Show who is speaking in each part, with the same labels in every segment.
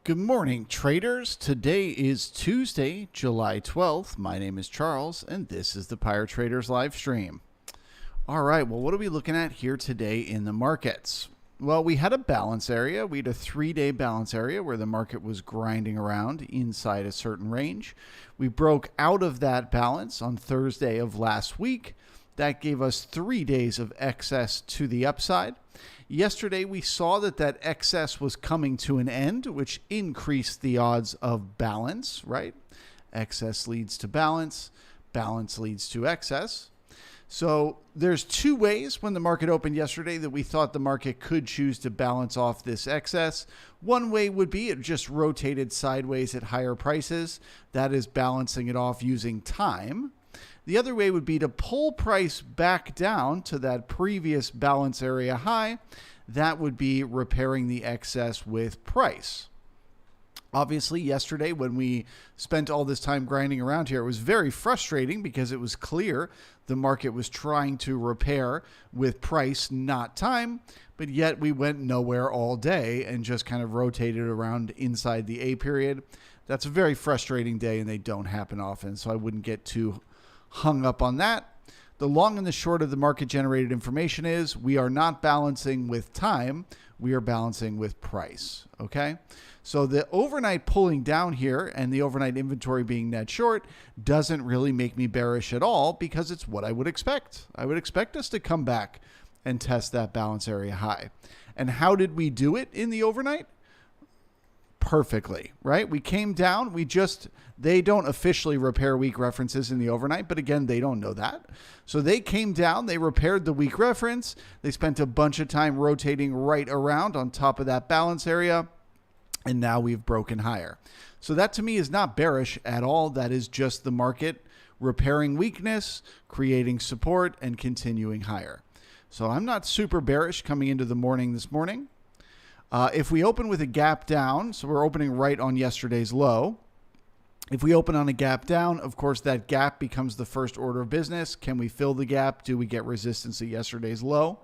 Speaker 1: Good morning, traders. Today is Tuesday, July 12th. My name is Charles, and this is the Pirate Traders live stream. All right, well, what are we looking at here today in the markets? Well, we had a balance area. We had a 3-day balance area where the market was grinding around inside a certain range. We broke out of that balance on Thursday of last week. That gave us 3 days of excess to the upside. Yesterday, we saw that excess was coming to an end, which increased the odds of balance, right? Excess leads to balance. Balance leads to excess. So there's two ways when the market opened yesterday that we thought the market could choose to balance off this excess. One way would be it just rotated sideways at higher prices. That is balancing it off using time. The other way would be to pull price back down to that previous balance area high. That would be repairing the excess with price. Obviously, yesterday when we spent all this time grinding around here, it was very frustrating because it was clear the market was trying to repair with price, not time, but yet we went nowhere all day and just kind of rotated around inside the A period. That's a very frustrating day and they don't happen often, so I wouldn't get too hung up on that. The long and the short of the market generated information is we are not balancing with time. We are balancing with price. Okay. So the overnight pulling down here and the overnight inventory being net short doesn't really make me bearish at all because it's what I would expect. I would expect us to come back and test that balance area high. And how did we do it in the overnight? Perfectly, right? We came down, they don't officially repair weak references in the overnight, but again, they don't know that. So they came down, they repaired the weak reference. They spent a bunch of time rotating right around on top of that balance area. And now we've broken higher. So that to me is not bearish at all. That is just the market repairing weakness, creating support, and continuing higher. So I'm not super bearish coming into the morning this morning. If we open with a gap down, so we're opening right on yesterday's low. If we open on a gap down, of course, that gap becomes the first order of business. Can we fill the gap? Do we get resistance at yesterday's low?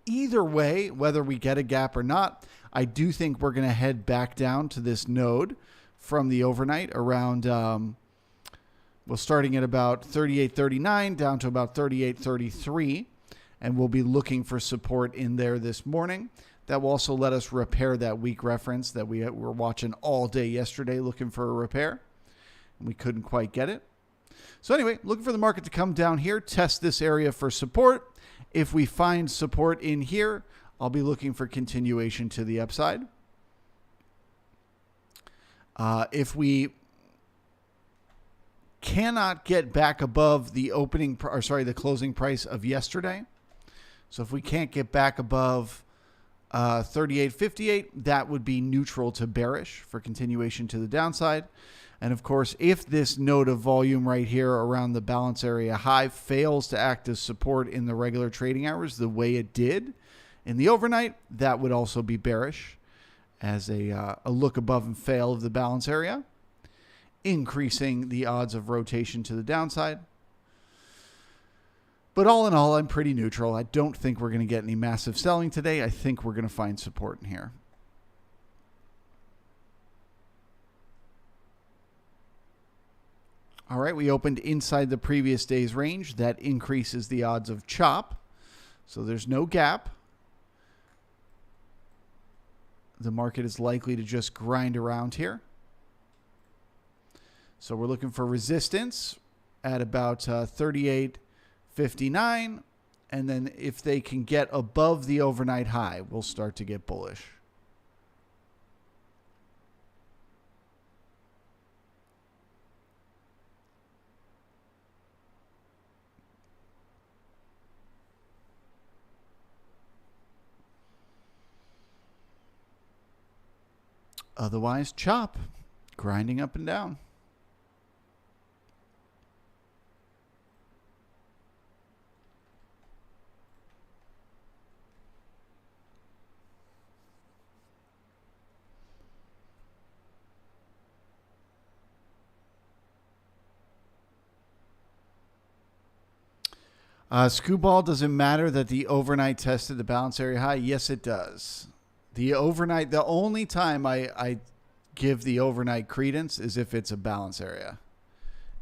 Speaker 1: Either way, whether we get a gap or not, I do think we're going to head back down to this node from the overnight around, starting at about 38.39 down to about 38.33. And we'll be looking for support in there this morning. That will also let us repair that weak reference that we were watching all day yesterday looking for a repair. And we couldn't quite get it. So anyway, looking for the market to come down here, test this area for support. If we find support in here, I'll be looking for continuation to the upside. If we cannot get back above the the closing price of yesterday, so if we can't get back above 38.58, that would be neutral to bearish for continuation to the downside. And of course, if this node of volume right here around the balance area high fails to act as support in the regular trading hours the way it did in the overnight, that would also be bearish as a look above and fail of the balance area, increasing the odds of rotation to the downside. But all in all, I'm pretty neutral. I don't think we're going to get any massive selling today. I think we're going to find support in here. All right, we opened inside the previous day's range. That increases the odds of chop. So there's no gap. The market is likely to just grind around here. So we're looking for resistance at about 38.59. And then if they can get above the overnight high, we'll start to get bullish. Otherwise, chop, grinding up and down. Screwball, does it matter that the overnight tested the balance area high? Yes, it does. The overnight, the only time I give the overnight credence is if it's a balance area.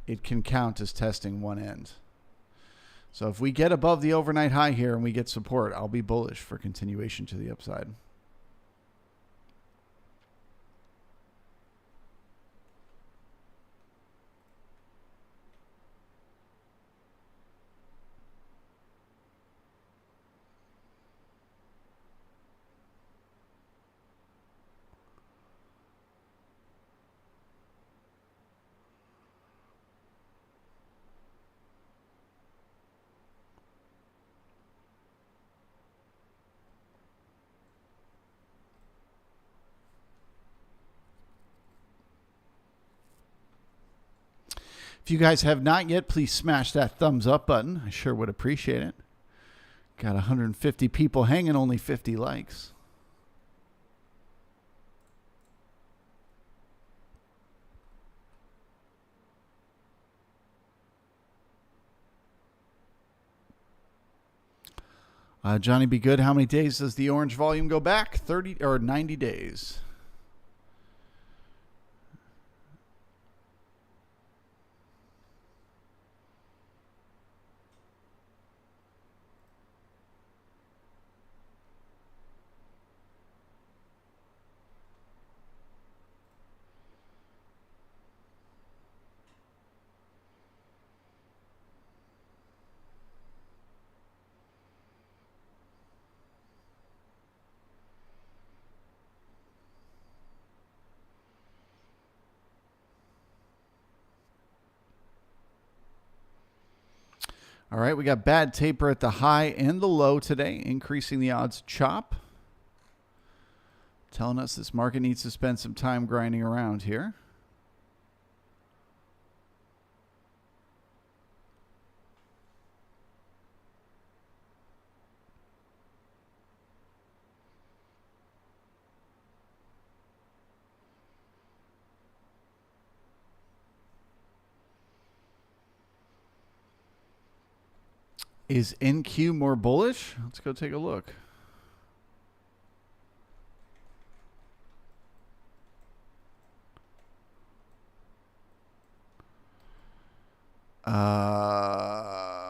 Speaker 1: It can count as testing one end. So if we get above the overnight high here and we get support, I'll be bullish for continuation to the upside. If you guys have not yet, please smash that thumbs up button. I sure would appreciate it. Got 150 people hanging, only 50 likes. Johnny Be Good, how many days does the orange volume go back? 30 or 90 days. All right, we got bad taper at the high and the low today, increasing the odds chop. Telling us this market needs to spend some time grinding around here. Is NQ more bullish? Let's go take a look.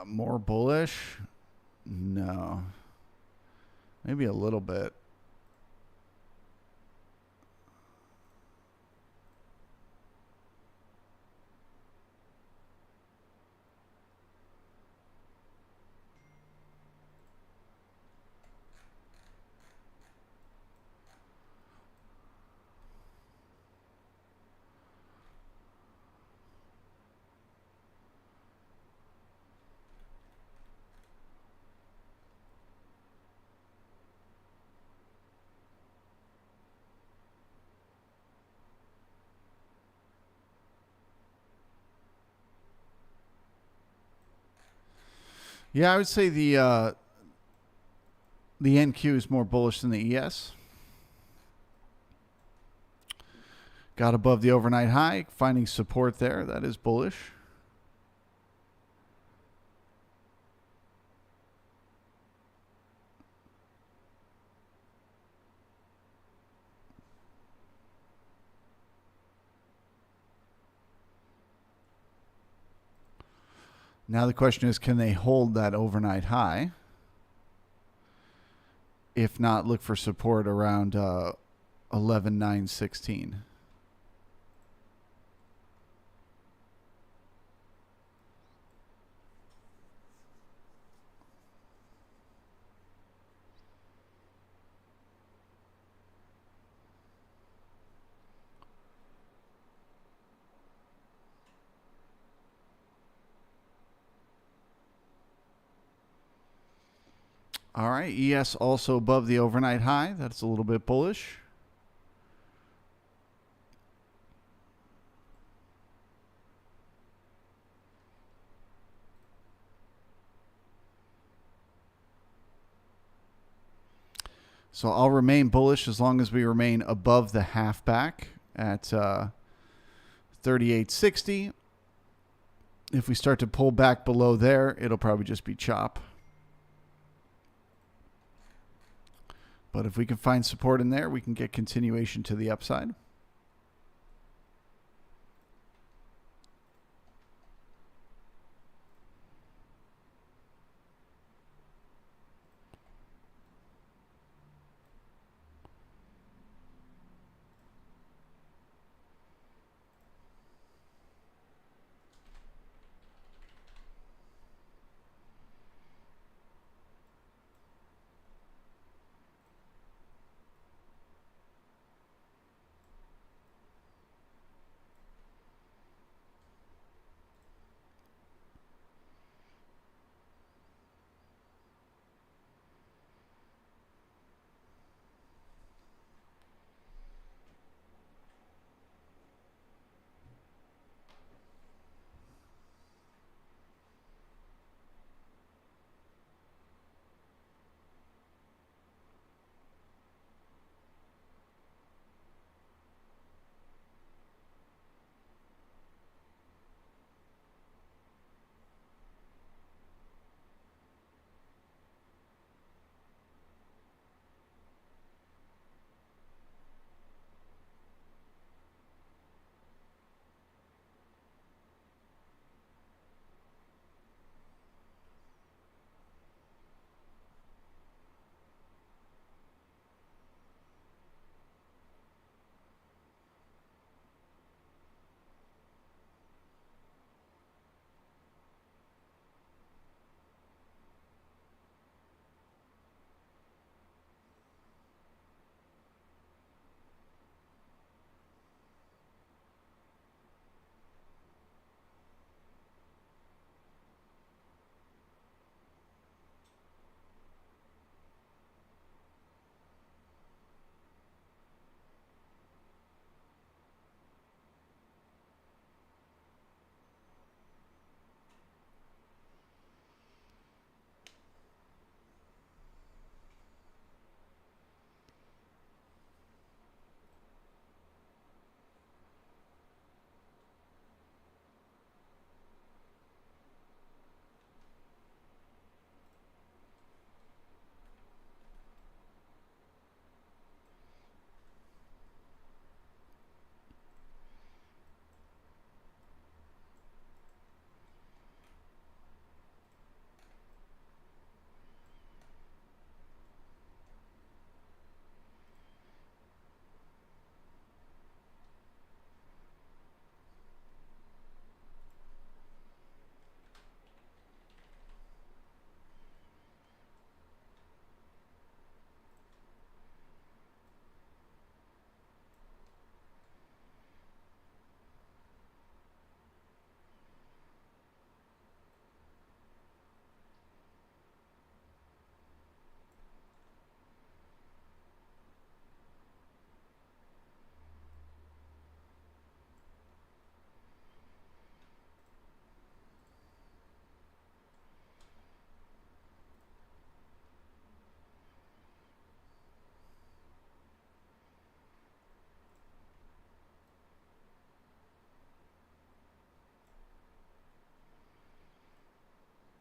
Speaker 1: More bullish? No. Maybe a little bit. Yeah, I would say the NQ is more bullish than the ES. Got above the overnight high, finding support there. That is bullish. Now the question is, can they hold that overnight high? If not, look for support around 11,916. All right, ES also above the overnight high. That's a little bit bullish. So I'll remain bullish as long as we remain above the halfback at 38.60. If we start to pull back below there, it'll probably just be chop. But if we can find support in there, we can get continuation to the upside.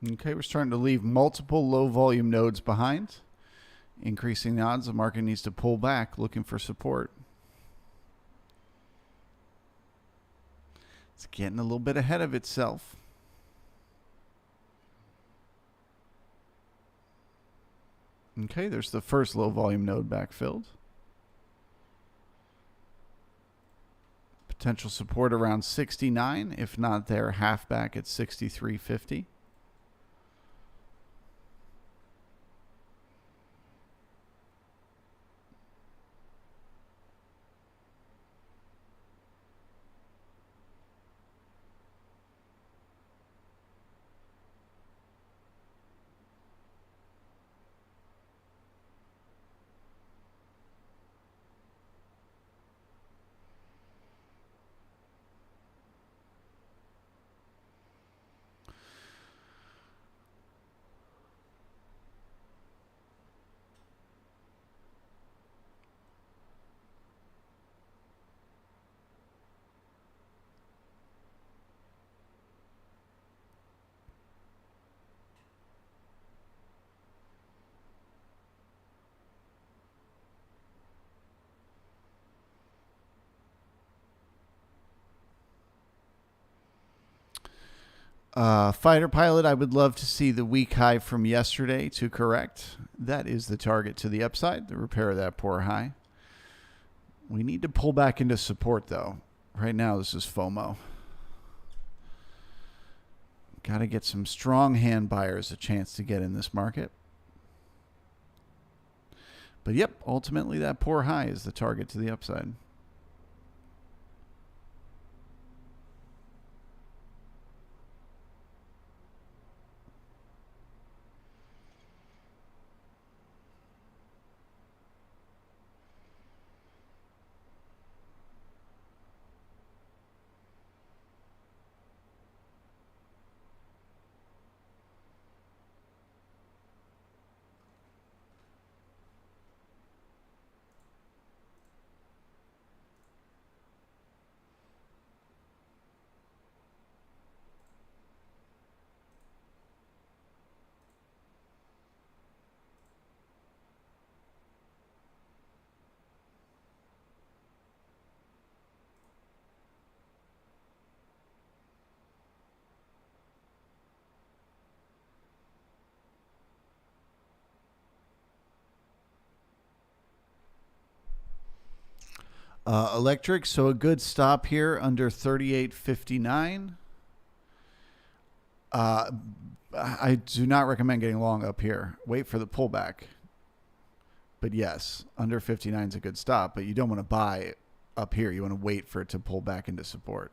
Speaker 1: Okay, we're starting to leave multiple low volume nodes behind, increasing the odds the market needs to pull back, looking for support. It's getting a little bit ahead of itself. Okay, there's the first low volume node backfilled. Potential support around 69, if not there, half back at 63.50. Fighter pilot, I would love to see the weak high from yesterday to correct. That is the target to the upside, the repair of that poor high. We need to pull back into support, though. Right now, this is FOMO. Got to get some strong hand buyers a chance to get in this market. But yep, ultimately that poor high is the target to the upside. Electric, so a good stop here under 38.59. I do not recommend getting long up here. Wait for the pullback. But yes, under 59 is a good stop, but you don't want to buy up here. You want to wait for it to pull back into support.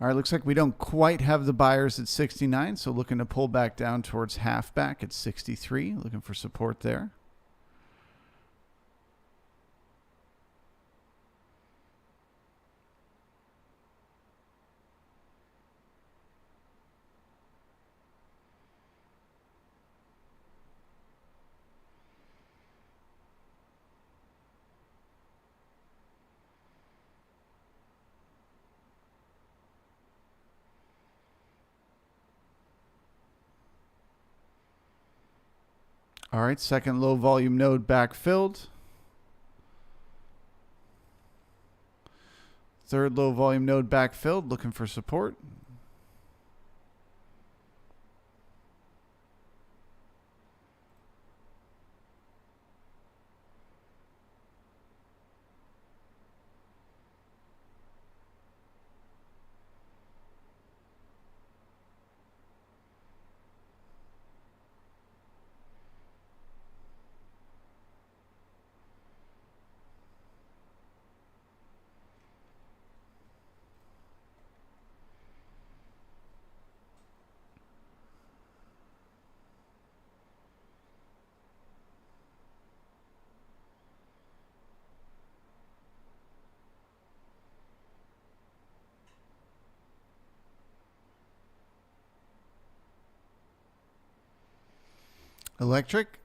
Speaker 1: All right, looks like we don't quite have the buyers at 69, so looking to pull back down towards half back at 63, looking for support there. All right, second low volume node backfilled. Third low volume node backfilled, looking for support. Electric,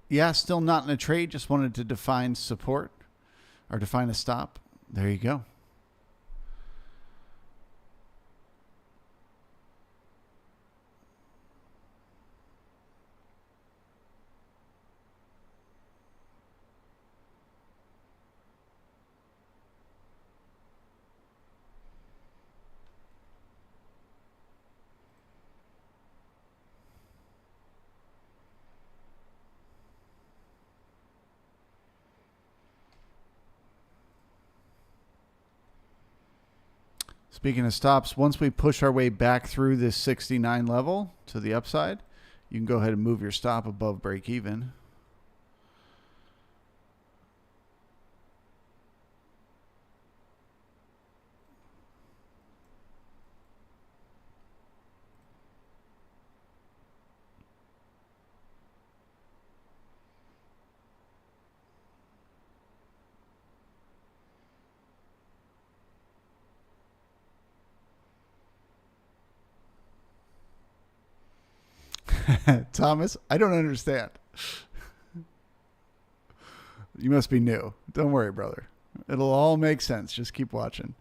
Speaker 1: yeah, still not in a trade. Just wanted to define support or define a stop. There you go. Speaking of stops, once we push our way back through this 69 level to the upside, you can go ahead and move your stop above break even. Thomas, I don't understand. You must be new. Don't worry, brother. It'll all make sense. Just keep watching.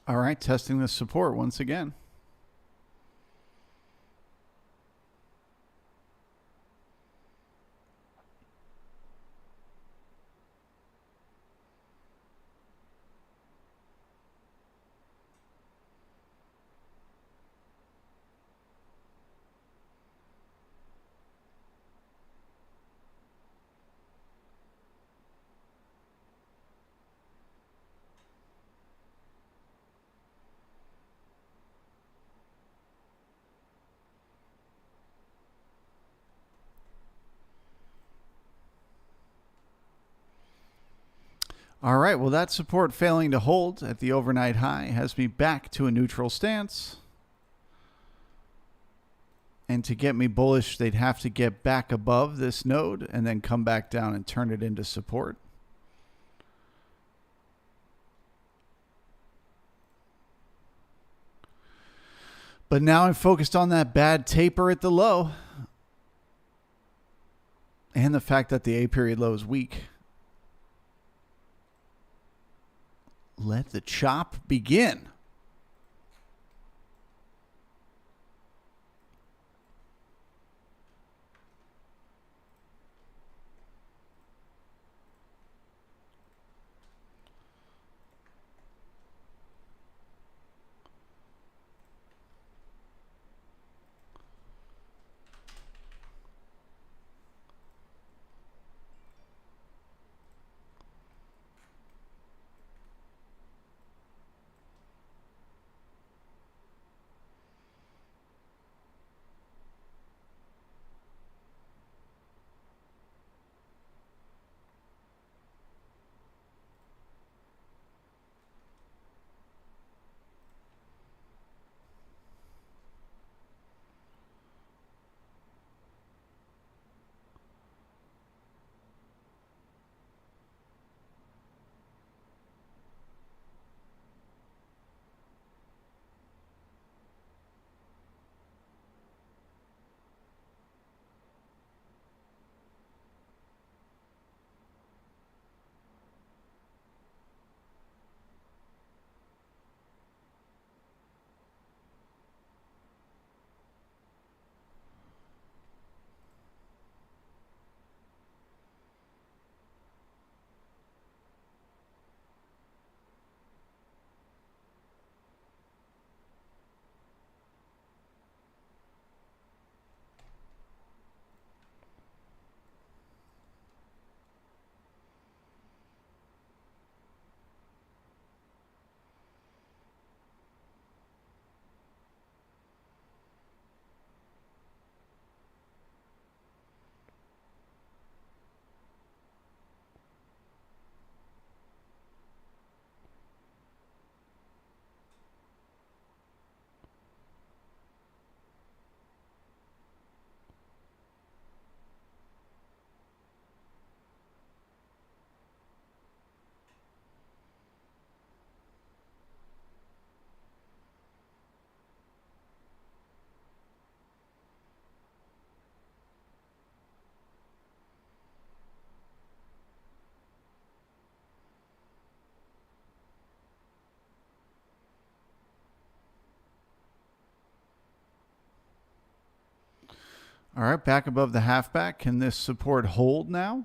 Speaker 1: All right, testing the support once again. All right, well, that support failing to hold at the overnight high has me back to a neutral stance. And to get me bullish, they'd have to get back above this node and then come back down and turn it into support. But now I'm focused on that bad taper at the low and the fact that the A period low is weak. Let the chop begin. All right, back above the halfback. Can this support hold now?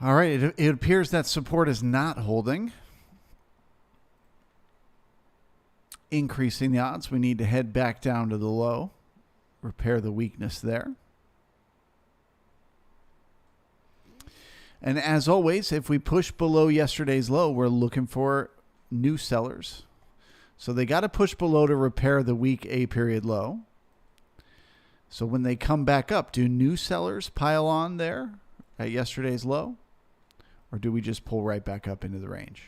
Speaker 1: All right, it appears that support is not holding. Increasing the odds, we need to head back down to the low, repair the weakness there. And as always, if we push below yesterday's low, we're looking for new sellers. So they got to push below to repair the weak A period low. So when they come back up, do new sellers pile on there at yesterday's low? Or do we just pull right back up into the range?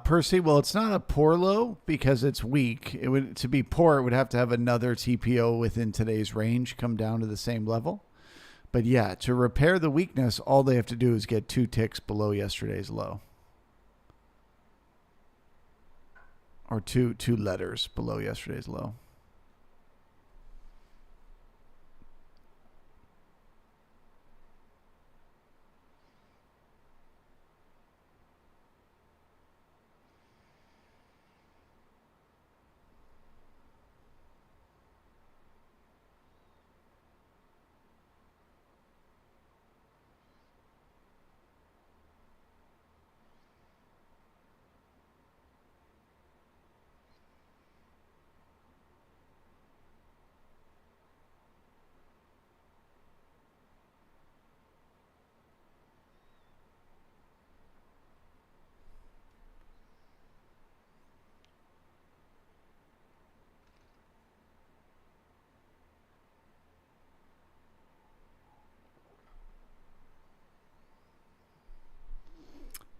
Speaker 1: Percy, well, it's not a poor low because it's weak. It would to be poor, it would have to have another TPO within today's range come down to the same level. But yeah, to repair the weakness, all they have to do is get 2 ticks below yesterday's low, or two letters below yesterday's low.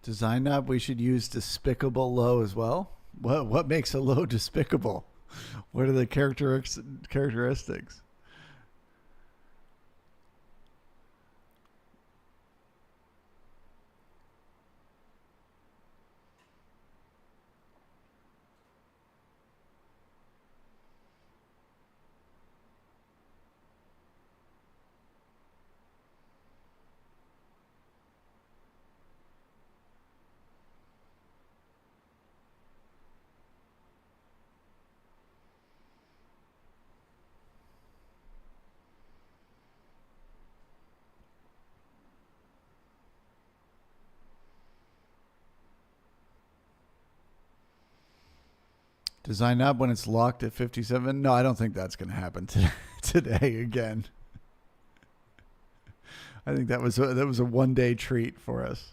Speaker 1: Design up. We should use despicable low as well. What makes a low despicable? What are the characteristics? Design up when it's locked at 57. No, I don't think that's going to happen today again. I think that was a one-day treat for us.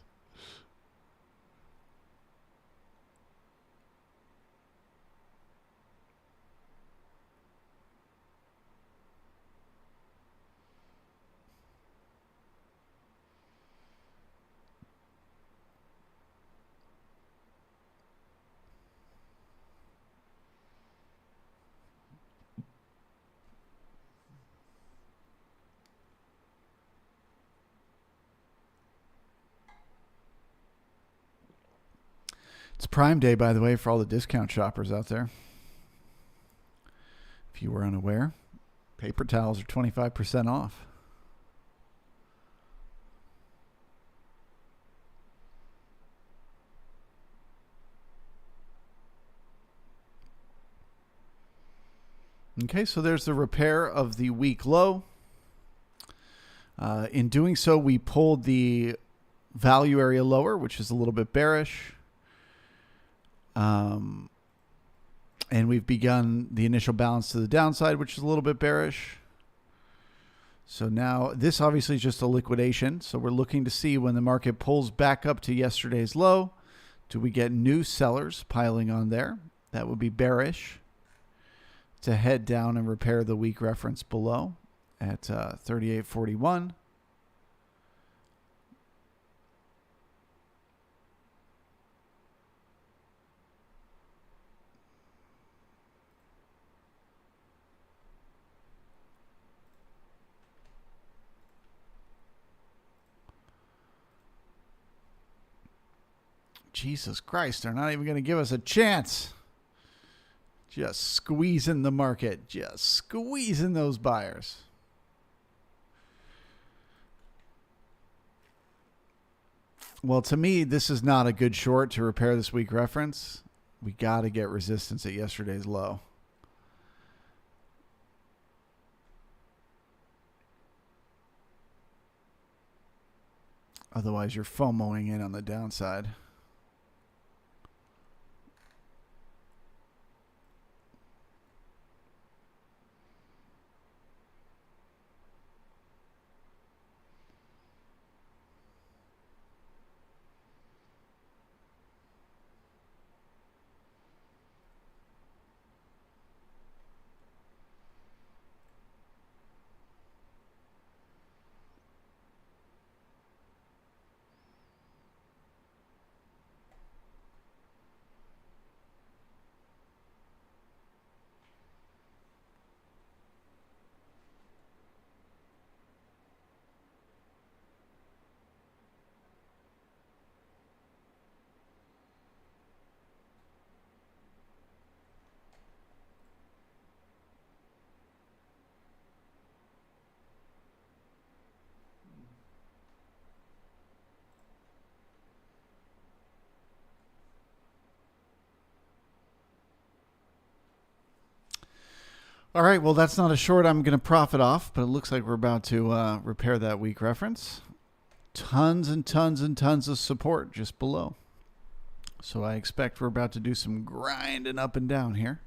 Speaker 1: It's Prime Day, by the way, for all the discount shoppers out there. If you were unaware, paper towels are 25% off. Okay, so there's the repair of the week low. In doing so, we pulled the value area lower, which is a little bit bearish. And we've begun the initial balance to the downside, which is a little bit bearish. So now this obviously is just a liquidation. So we're looking to see when the market pulls back up to yesterday's low, do we get new sellers piling on there? That would be bearish to head down and repair the weak reference below at 38.41. Jesus Christ, they're not even going to give us a chance. Just squeezing the market. Just squeezing those buyers. Well, to me, this is not a good short to repair this weak reference. We got to get resistance at yesterday's low. Otherwise, you're FOMOing in on the downside. All right, well, that's not a short I'm going to profit off, but it looks like we're about to repair that weak reference. Tons and tons and tons of support just below. So I expect we're about to do some grinding up and down here.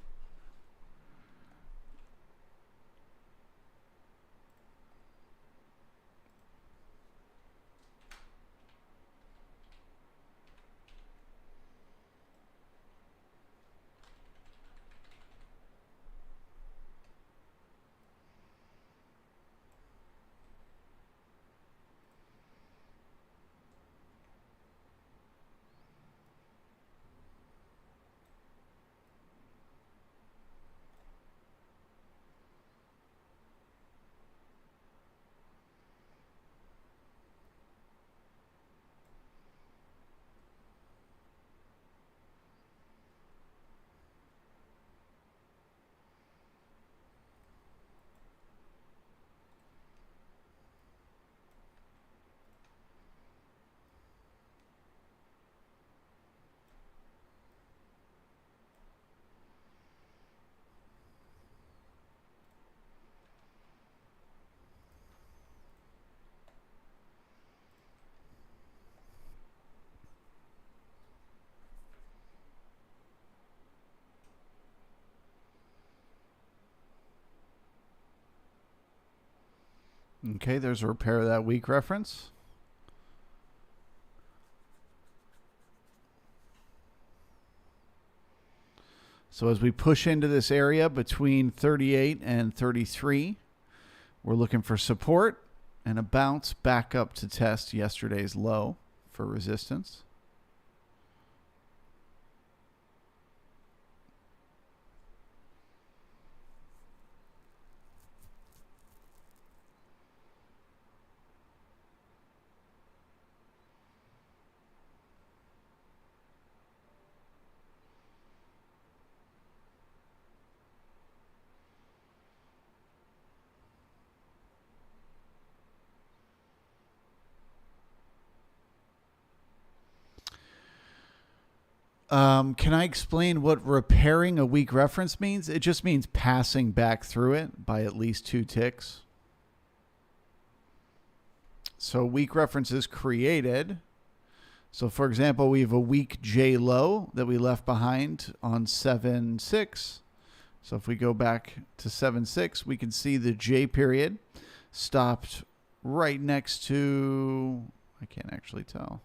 Speaker 1: Okay, there's a repair of that weak reference. So as we push into this area between 38 and 33, we're looking for support and a bounce back up to test yesterday's low for resistance. Can I explain what repairing a weak reference means? It just means passing back through it by at least 2 ticks. So weak reference is created. So for example, we have a weak J low that we left behind on 7.6. So if we go back to 7.6, we can see the J period stopped right next to, I can't actually tell.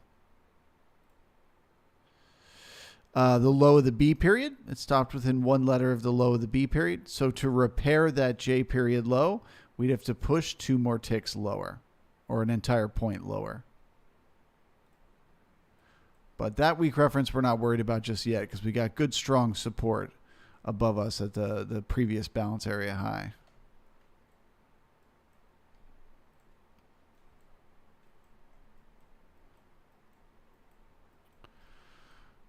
Speaker 1: The low of the B period, it stopped within 1 letter of the low of the B period. So to repair that J period low, we'd have to push 2 more ticks lower, or an entire point lower. But that weak reference we're not worried about just yet because we got good strong support above us at the previous balance area high.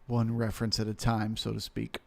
Speaker 1: One reference at a time, so to speak.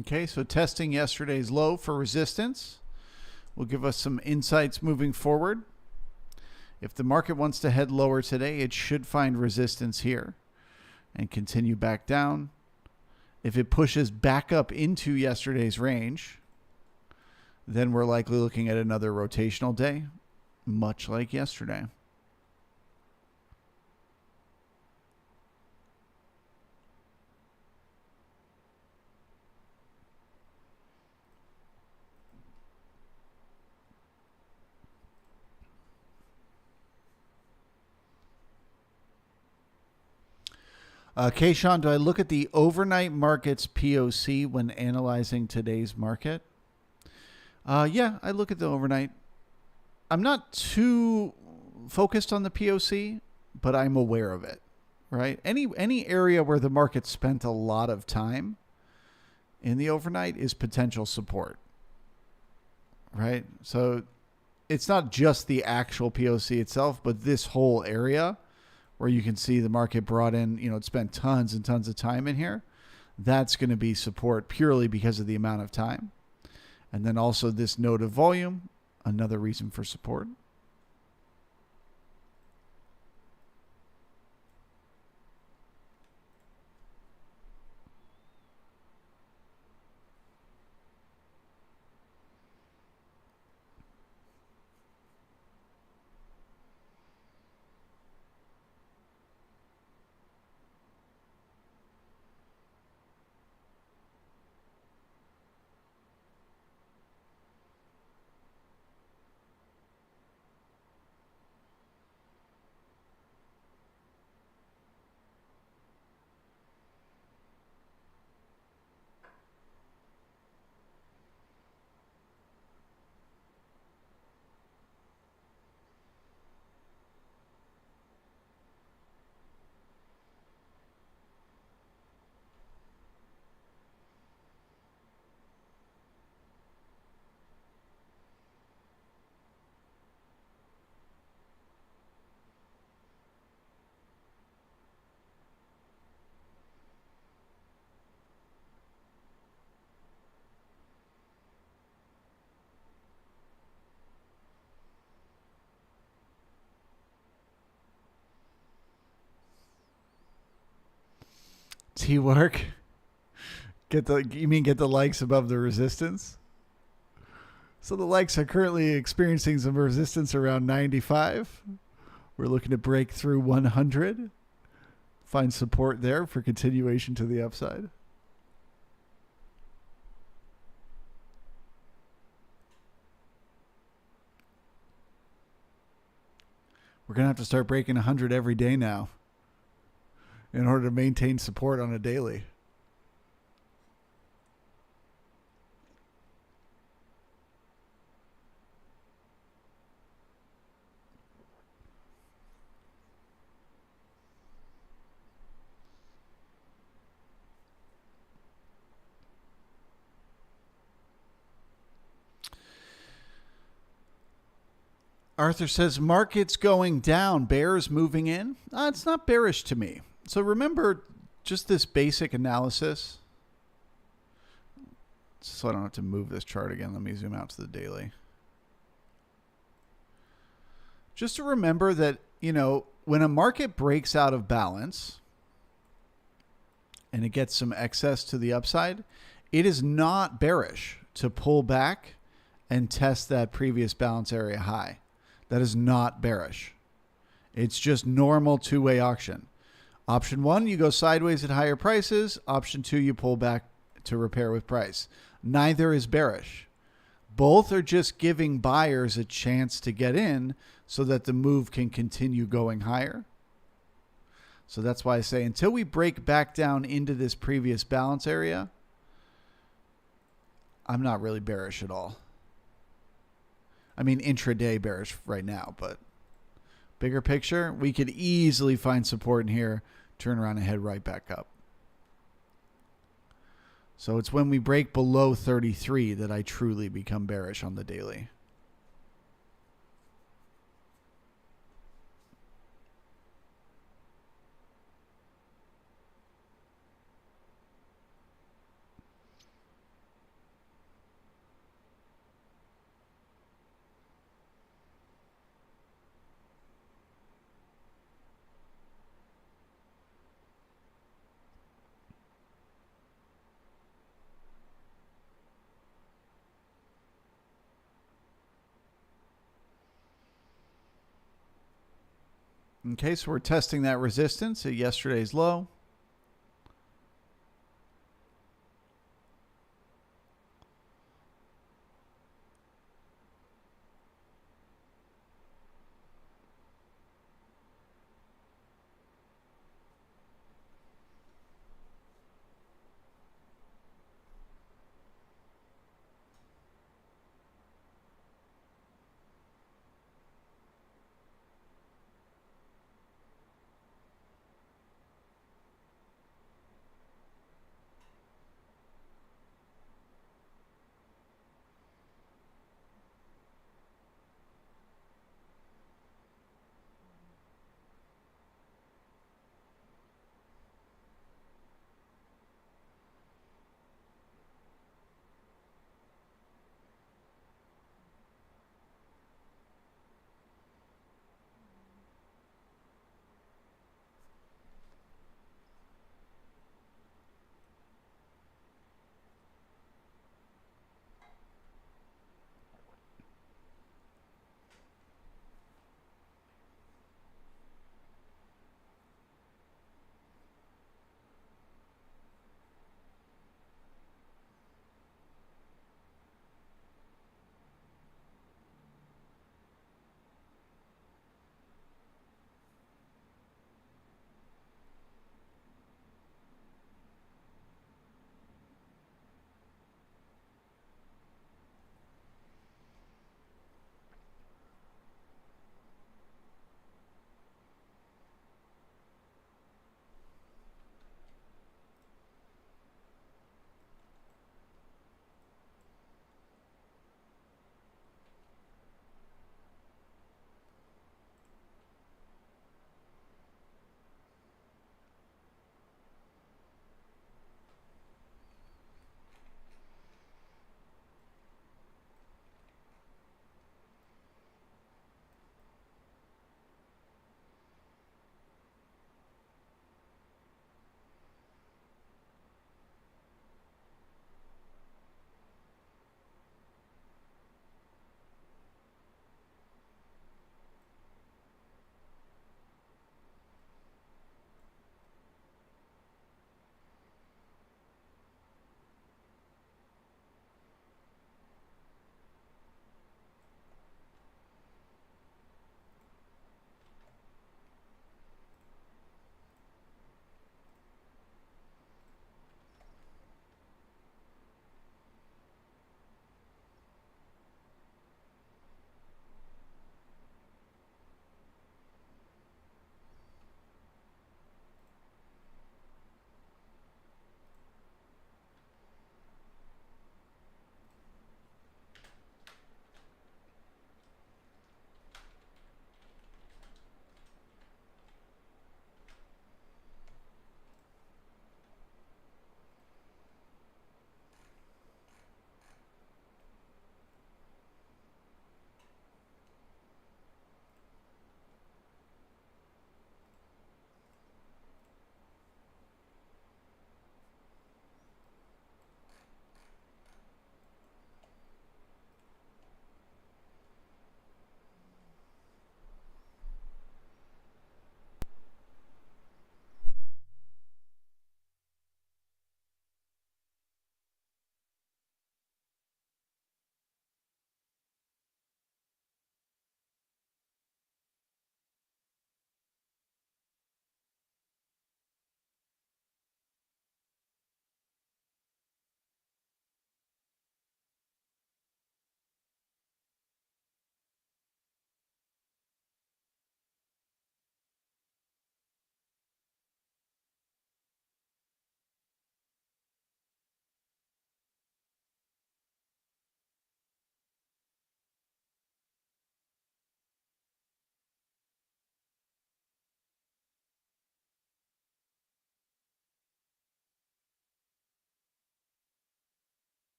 Speaker 1: Okay, so testing yesterday's low for resistance will give us some insights moving forward. If the market wants to head lower today, it should find resistance here and continue back down. If it pushes back up into yesterday's range, then we're likely looking at another rotational day, much like yesterday. Keishan, do I look at the overnight market's POC when analyzing today's market? Yeah, I look at the overnight. I'm not too focused on the POC, but I'm aware of it, right? Any area where the market spent a lot of time in the overnight is potential support, right? So it's not just the actual POC itself, but this whole area where you can see the market brought in, it spent tons and tons of time in here. That's going to be support purely because of the amount of time. And then also this node of volume, another reason for support. T-work. You mean get the likes above the resistance? So the likes are currently experiencing some resistance around 95. We're looking to break through 100. Find support there for continuation to the upside. We're going to have to start breaking 100 every day now in order to maintain support on a daily. Arthur says, market's going down, bears moving in. It's not bearish to me. So remember just this basic analysis. So I don't have to move this chart again. Let me zoom out to the daily. Just to remember that, when a market breaks out of balance and it gets some excess to the upside, it is not bearish to pull back and test that previous balance area high. That is not bearish. It's just normal two-way auction. Option one, you go sideways at higher prices. Option two, you pull back to repair with price. Neither is bearish. Both are just giving buyers a chance to get in so that the move can continue going higher. So that's why I say until we break back down into this previous balance area, I'm not really bearish at all. I mean, intraday bearish right now, but bigger picture, we could easily find support in here, turn around and head right back up. So it's when we break below 33 that I truly become bearish on the daily. Okay, so we're testing that resistance at yesterday's low.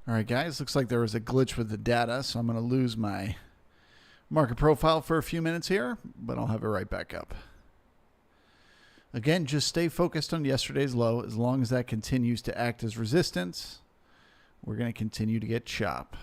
Speaker 1: All right, guys, looks like there was a glitch with the data, so I'm going to lose my market profile for a few minutes here, but I'll have it right back up. Again, just stay focused on yesterday's low. As long as that continues to act as resistance, we're going to continue to get chop.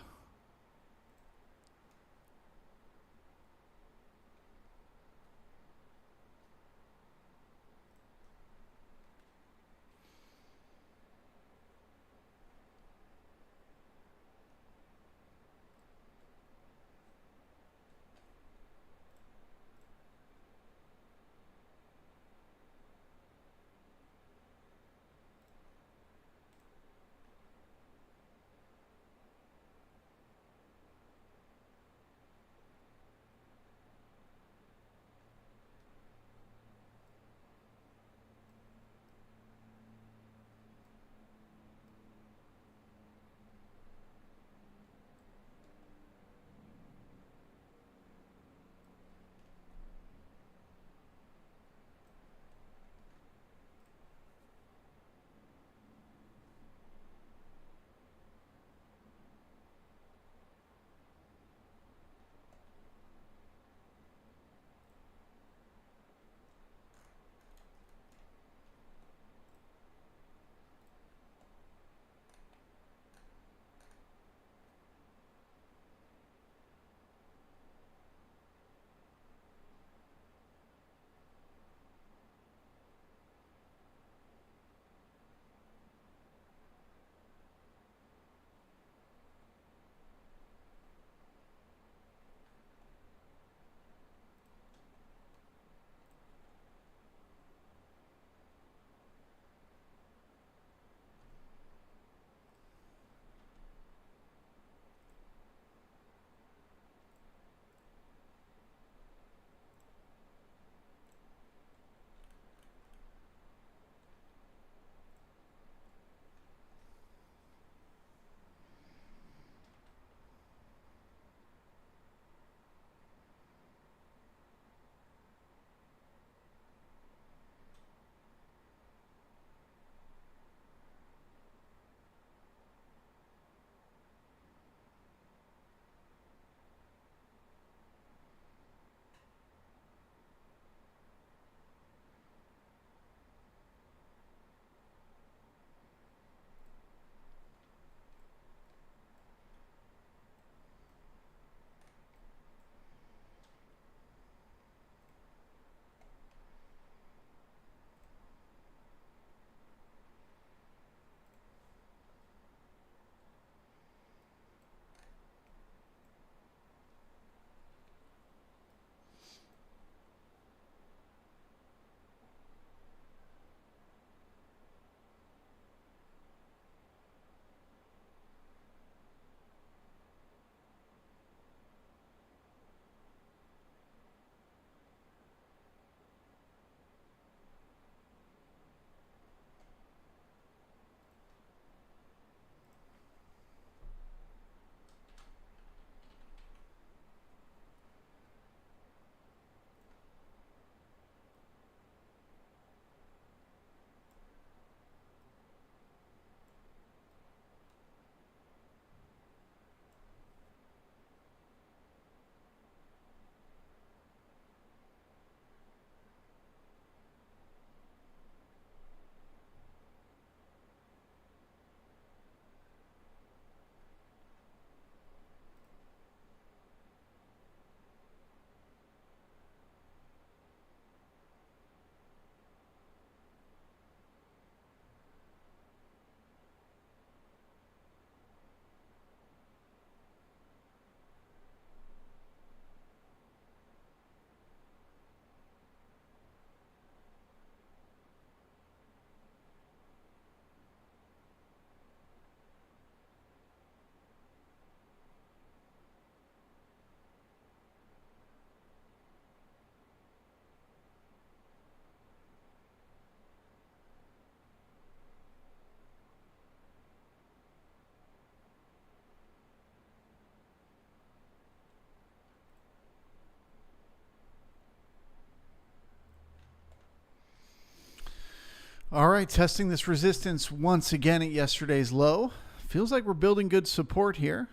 Speaker 1: All right, testing this resistance once again at yesterday's low, Feels like we're building good support here.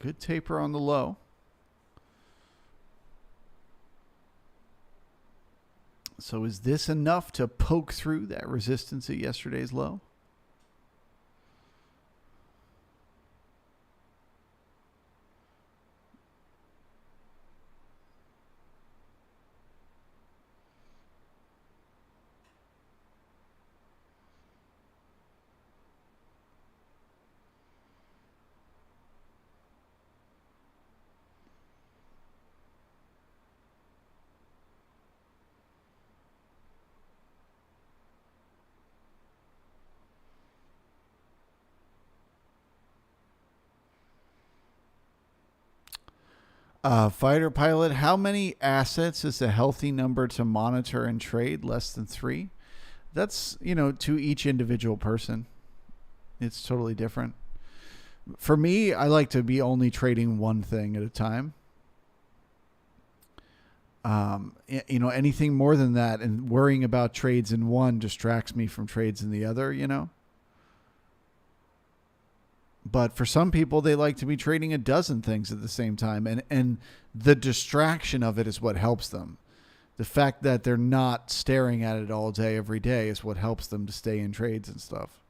Speaker 1: Good taper on the low. So is this enough to poke through that resistance at yesterday's low? Fighter pilot, how many assets is a healthy number to monitor and trade? Less than 3? That's, to each individual person. It's totally different. For me, I like to be only trading one thing at a time. Anything more than that and worrying about trades in one distracts me from trades in the other, But for some people, they like to be trading a dozen things at the same time. And the distraction of it is what helps them. The fact that they're not staring at it all day, every day is what helps them to stay in trades and stuff.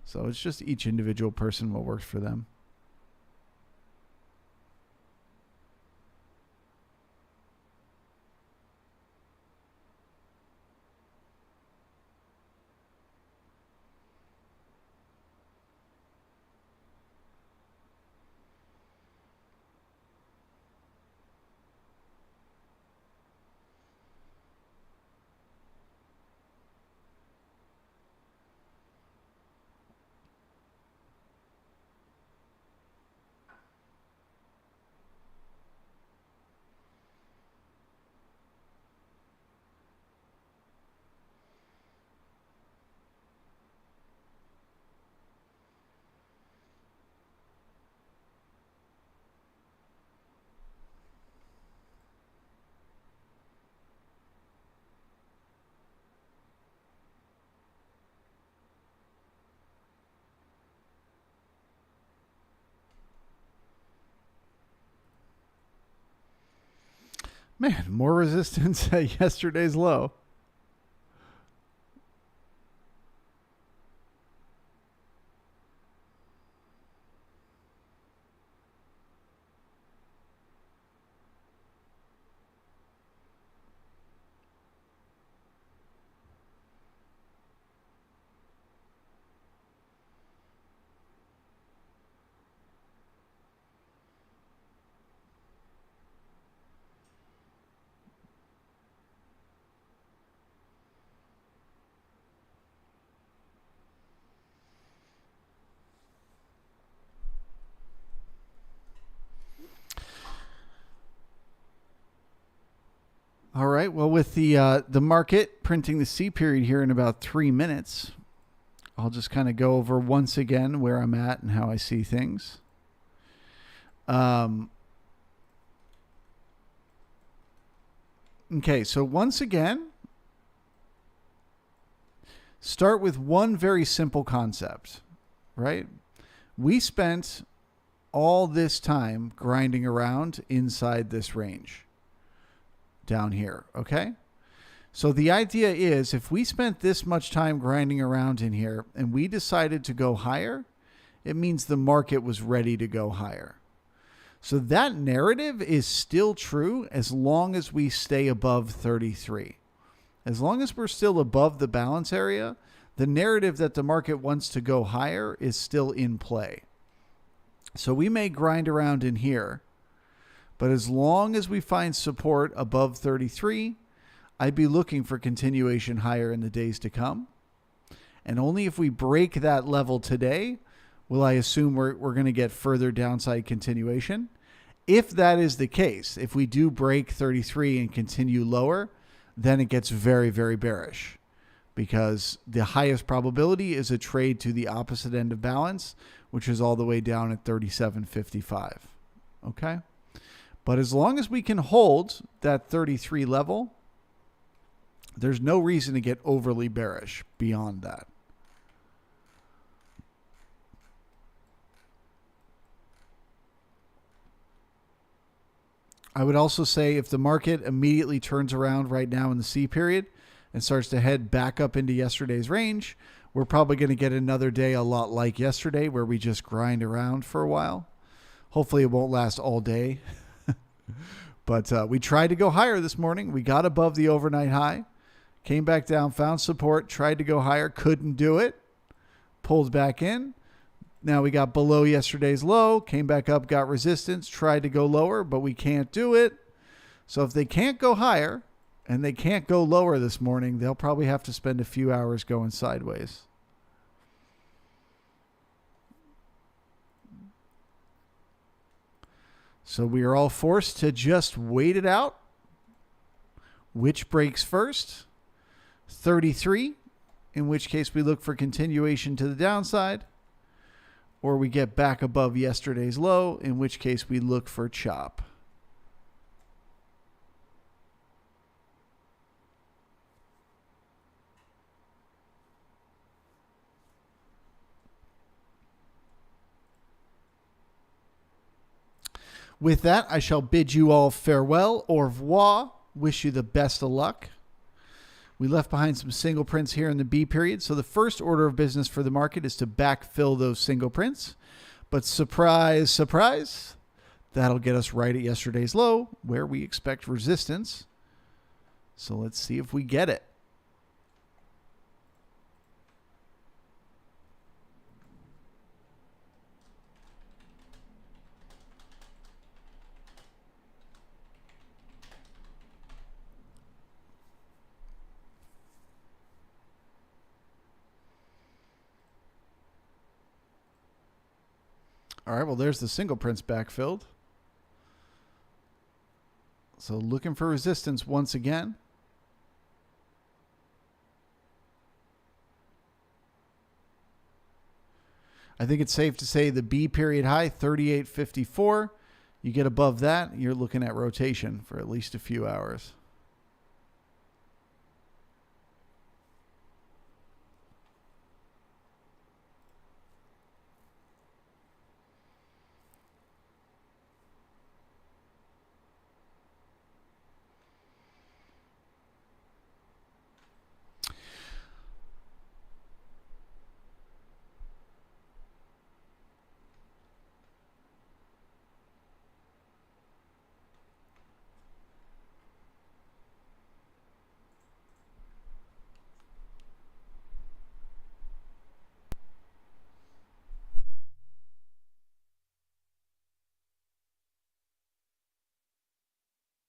Speaker 1: So it's just each individual person what works for them. Man, more resistance at yesterday's low. All right. Well, with the market printing the C period here in about 3 minutes, I'll just kind of go over once again where I'm at and how I see things. Okay. So once again, start with one very simple concept, right? We spent all this time grinding around inside this range down here, okay? So the idea is if we spent this much time grinding around in here and we decided to go higher, it means the market was ready to go higher. So that narrative is still true as long as we stay above 33. As long as we're still above the balance area, the narrative that the market wants to go higher is still in play. So we may grind around in here, but as long as we find support above 33, I'd be looking for continuation higher in the days to come. And only if we break that level today will I assume we're going to get further downside continuation. If that is the case, if we do break 33 and continue lower, then it gets very, very bearish because the highest probability is a trade to the opposite end of balance, which is all the way down at 37.55. Okay? But as long as we can hold that 33 level, there's no reason to get overly bearish beyond that. I would also say if the market immediately turns around right now in the C period and starts to head back up into yesterday's range, we're probably going to get another day a lot like yesterday where we just grind around for a while. Hopefully it won't last all day. But we tried to go higher this morning. We got above the overnight high, came back down, found support, tried to go higher, couldn't do it, pulled back in. Now we got below yesterday's low, came back up, got resistance, tried to go lower, but we can't do it. So if they can't go higher and they can't go lower this morning, they'll probably have to spend a few hours going sideways. So we are all forced to just wait it out. Which breaks first? 33, in which case we look for continuation to the downside, or we get back above yesterday's low, in which case we look for chop. With that, I shall bid you all farewell, au revoir, wish you the best of luck. We left behind some single prints here in the B period. So the first order of business for the market is to backfill those single prints. But surprise, surprise, that'll get us right at yesterday's low where we expect resistance. So let's see if we get it. All right, well, there's the single prints backfilled. So looking for resistance once again. I think it's safe to say the B period high, 38.54. You get above that, you're looking at rotation for at least a few hours.